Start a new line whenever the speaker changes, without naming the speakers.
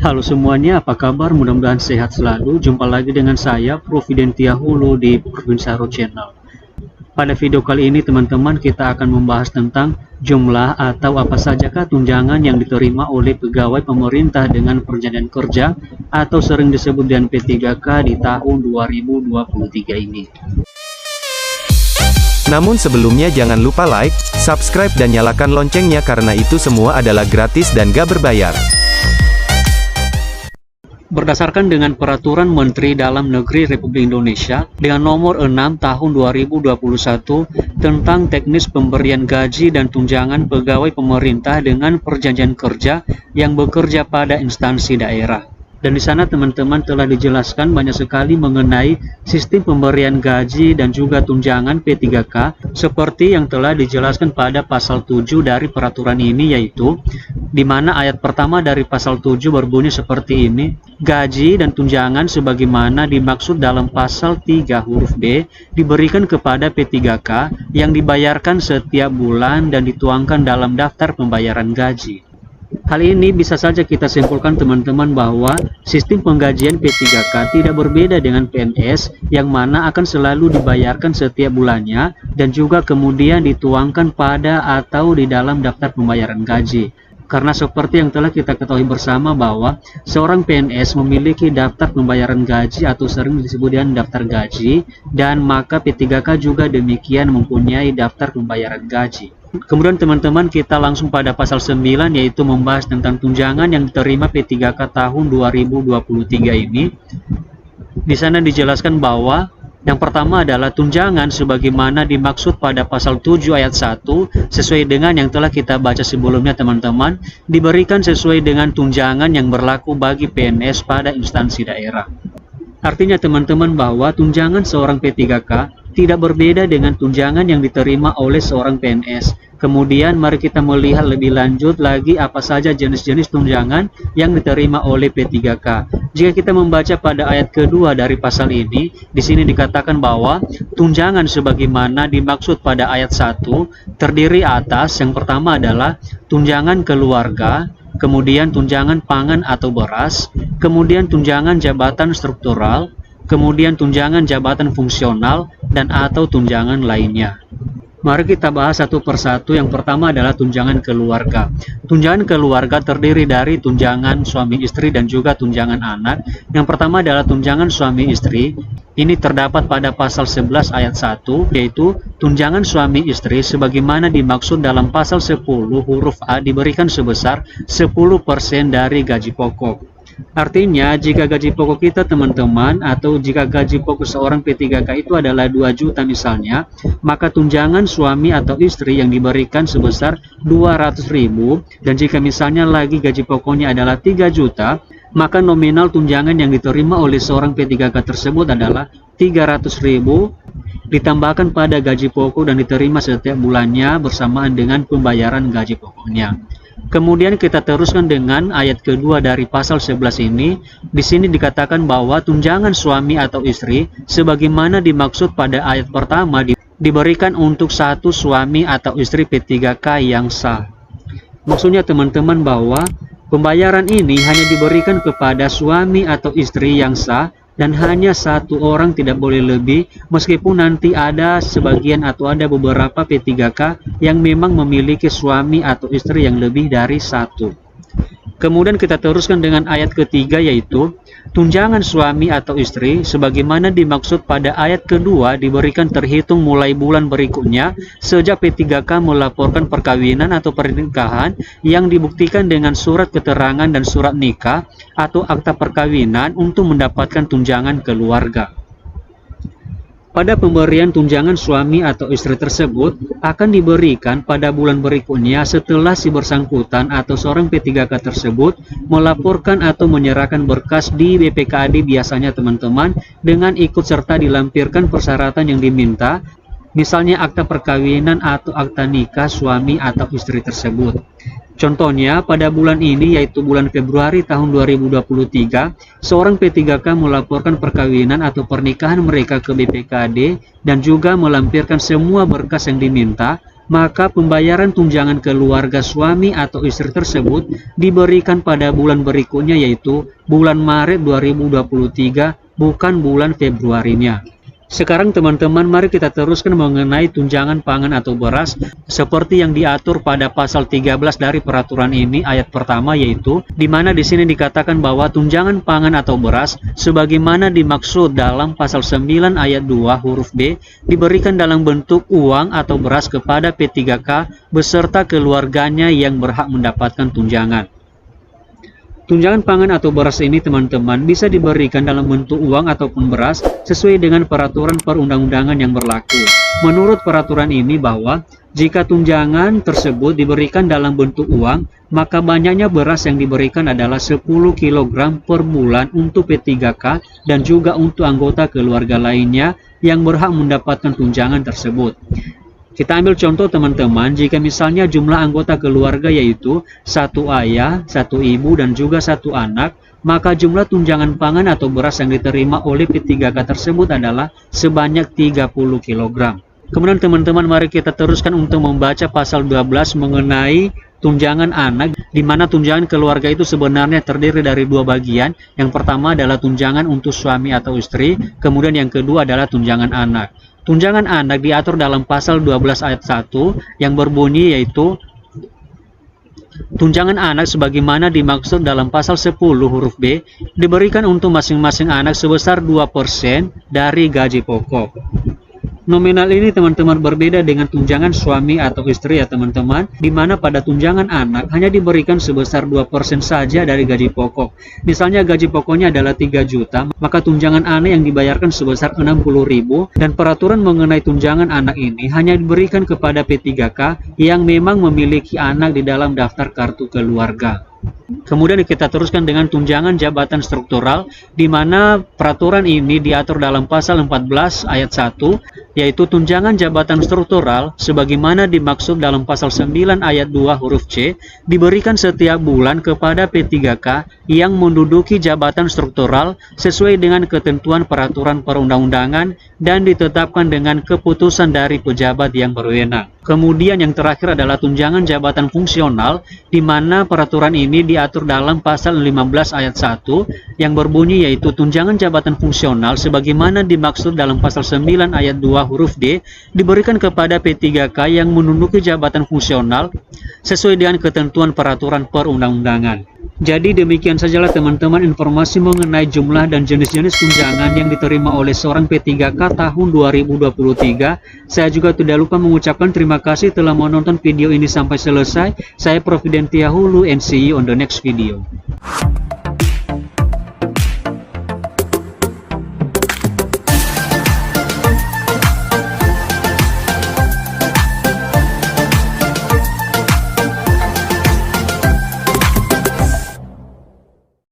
Halo semuanya, apa kabar? Mudah-mudahan sehat selalu. Jumpa lagi dengan saya, Providentia Hulu di Provinsaro Channel. Pada video kali ini teman-teman kita akan membahas tentang jumlah atau apa sajakah tunjangan yang diterima oleh pegawai pemerintah dengan perjanjian kerja atau sering disebut dengan P3K di tahun 2023 ini.
Namun sebelumnya jangan lupa like, subscribe dan nyalakan loncengnya karena itu semua adalah gratis dan gak berbayar.
Berdasarkan dengan Peraturan Menteri Dalam Negeri Republik Indonesia dengan nomor 6 tahun 2021 tentang teknis pemberian gaji dan tunjangan pegawai pemerintah dengan perjanjian kerja yang bekerja pada instansi daerah. Dan di sana teman-teman telah dijelaskan banyak sekali mengenai sistem pemberian gaji dan juga tunjangan P3K seperti yang telah dijelaskan pada pasal 7 dari peraturan ini, yaitu di mana ayat pertama dari pasal 7 berbunyi seperti ini: gaji dan tunjangan sebagaimana dimaksud dalam pasal 3 huruf B diberikan kepada P3K yang dibayarkan setiap bulan dan dituangkan dalam daftar pembayaran gaji. Hal ini bisa saja kita simpulkan teman-teman bahwa sistem penggajian P3K tidak berbeda dengan PNS yang mana akan selalu dibayarkan setiap bulannya dan juga kemudian dituangkan pada atau di dalam daftar pembayaran gaji. Karena seperti yang telah kita ketahui bersama bahwa seorang PNS memiliki daftar pembayaran gaji atau sering disebut dengan daftar gaji, dan maka P3K juga demikian mempunyai daftar pembayaran gaji. Kemudian teman-teman kita langsung pada pasal 9, yaitu membahas tentang tunjangan yang diterima P3K tahun 2023 ini. Di sana dijelaskan bahwa yang pertama adalah tunjangan sebagaimana dimaksud pada pasal 7 ayat 1 sesuai dengan yang telah kita baca sebelumnya teman-teman, diberikan sesuai dengan tunjangan yang berlaku bagi PNS pada instansi daerah. Artinya teman-teman bahwa tunjangan seorang P3K tidak berbeda dengan tunjangan yang diterima oleh seorang PNS. Kemudian mari kita melihat lebih lanjut lagi apa saja jenis-jenis tunjangan yang diterima oleh P3K. Jika kita membaca pada ayat kedua dari pasal ini, di sini dikatakan bahwa tunjangan sebagaimana dimaksud pada ayat 1 terdiri atas yang pertama adalah tunjangan keluarga, kemudian tunjangan pangan atau beras, kemudian tunjangan jabatan struktural, kemudian tunjangan jabatan fungsional, dan atau tunjangan lainnya. Mari kita bahas satu persatu. Yang pertama adalah tunjangan keluarga. Tunjangan keluarga terdiri dari tunjangan suami istri dan juga tunjangan anak. Yang pertama adalah tunjangan suami istri. Ini terdapat pada pasal 11 ayat 1, yaitu tunjangan suami istri sebagaimana dimaksud dalam pasal 10 huruf A diberikan sebesar 10% dari gaji pokok. Artinya jika gaji pokok kita teman-teman, atau jika gaji pokok seorang P3K itu adalah 2 juta misalnya, maka tunjangan suami atau istri yang diberikan sebesar 200.000, dan jika misalnya lagi gaji pokoknya adalah 3 juta, maka nominal tunjangan yang diterima oleh seorang P3K tersebut adalah 300.000 ditambahkan pada gaji pokok dan diterima setiap bulannya bersamaan dengan pembayaran gaji pokoknya. Kemudian kita teruskan dengan ayat kedua dari pasal 11 ini. Di sini dikatakan bahwa tunjangan suami atau istri sebagaimana dimaksud pada ayat pertama diberikan untuk satu suami atau istri P3K yang sah. Maksudnya teman-teman bahwa pembayaran ini hanya diberikan kepada suami atau istri yang sah dan hanya satu orang, tidak boleh lebih, meskipun nanti ada sebagian atau ada beberapa P3K yang memang memiliki suami atau istri yang lebih dari satu. Kemudian kita teruskan dengan ayat ketiga, yaitu tunjangan suami atau istri sebagaimana dimaksud pada ayat kedua diberikan terhitung mulai bulan berikutnya sejak P3K melaporkan perkawinan atau pernikahan yang dibuktikan dengan surat keterangan dan surat nikah atau akta perkawinan untuk mendapatkan tunjangan keluarga. Pada pemberian tunjangan suami atau istri tersebut akan diberikan pada bulan berikutnya setelah si bersangkutan atau seorang P3K tersebut melaporkan atau menyerahkan berkas di BPKAD biasanya teman-teman, dengan ikut serta dilampirkan persyaratan yang diminta, misalnya akta perkawinan atau akta nikah suami atau istri tersebut. Contohnya pada bulan ini, yaitu bulan Februari tahun 2023, seorang P3K melaporkan perkawinan atau pernikahan mereka ke BPKAD dan juga melampirkan semua berkas yang diminta, maka pembayaran tunjangan keluarga suami atau istri tersebut diberikan pada bulan berikutnya, yaitu bulan Maret 2023, bukan bulan Februarinya. Sekarang teman-teman, mari kita teruskan mengenai tunjangan pangan atau beras seperti yang diatur pada pasal 13 dari peraturan ini ayat pertama, yaitu di mana di sini dikatakan bahwa tunjangan pangan atau beras sebagaimana dimaksud dalam pasal 9 ayat 2 huruf B diberikan dalam bentuk uang atau beras kepada P3K beserta keluarganya yang berhak mendapatkan tunjangan. Tunjangan pangan atau beras ini teman-teman bisa diberikan dalam bentuk uang ataupun beras sesuai dengan peraturan perundang-undangan yang berlaku. Menurut peraturan ini bahwa jika tunjangan tersebut diberikan dalam bentuk uang, maka banyaknya beras yang diberikan adalah 10 kg per bulan untuk P3K dan juga untuk anggota keluarga lainnya yang berhak mendapatkan tunjangan tersebut. Kita ambil contoh teman-teman, jika misalnya jumlah anggota keluarga yaitu satu ayah, satu ibu, dan juga satu anak, maka jumlah tunjangan pangan atau beras yang diterima oleh P3K tersebut adalah sebanyak 30 kg. Kemudian teman-teman, mari kita teruskan untuk membaca pasal 12 mengenai tunjangan anak, di mana tunjangan keluarga itu sebenarnya terdiri dari dua bagian. Yang pertama adalah tunjangan untuk suami atau istri, kemudian yang kedua adalah tunjangan anak. Tunjangan anak diatur dalam pasal 12 ayat 1 yang berbunyi yaitu tunjangan anak sebagaimana dimaksud dalam pasal 10 huruf B diberikan untuk masing-masing anak sebesar 2% dari gaji pokok. Nominal ini teman-teman berbeda dengan tunjangan suami atau istri ya teman-teman, di mana pada tunjangan anak hanya diberikan sebesar 2% saja dari gaji pokok. Misalnya gaji pokoknya adalah 3 juta, maka tunjangan anak yang dibayarkan sebesar 60.000, dan peraturan mengenai tunjangan anak ini hanya diberikan kepada P3K yang memang memiliki anak di dalam daftar kartu keluarga. Kemudian kita teruskan dengan tunjangan jabatan struktural, di mana peraturan ini diatur dalam pasal 14 ayat 1, yaitu tunjangan jabatan struktural sebagaimana dimaksud dalam pasal 9 ayat 2 huruf C diberikan setiap bulan kepada P3K yang menduduki jabatan struktural sesuai dengan ketentuan peraturan perundang-undangan dan ditetapkan dengan keputusan dari pejabat yang berwenang. Kemudian yang terakhir adalah tunjangan jabatan fungsional, di mana peraturan ini diatur dalam pasal 15 ayat 1 yang berbunyi yaitu tunjangan jabatan fungsional sebagaimana dimaksud dalam pasal 9 ayat 2 huruf D diberikan kepada P3K yang menduduki jabatan fungsional sesuai dengan ketentuan peraturan perundang-undangan. Jadi demikian sajalah teman-teman informasi mengenai jumlah dan jenis-jenis tunjangan yang diterima oleh seorang P3K tahun 2023. Saya juga tidak lupa mengucapkan terima kasih telah menonton video ini sampai selesai. Saya Prof. Dentia Hulu and see you on the next video.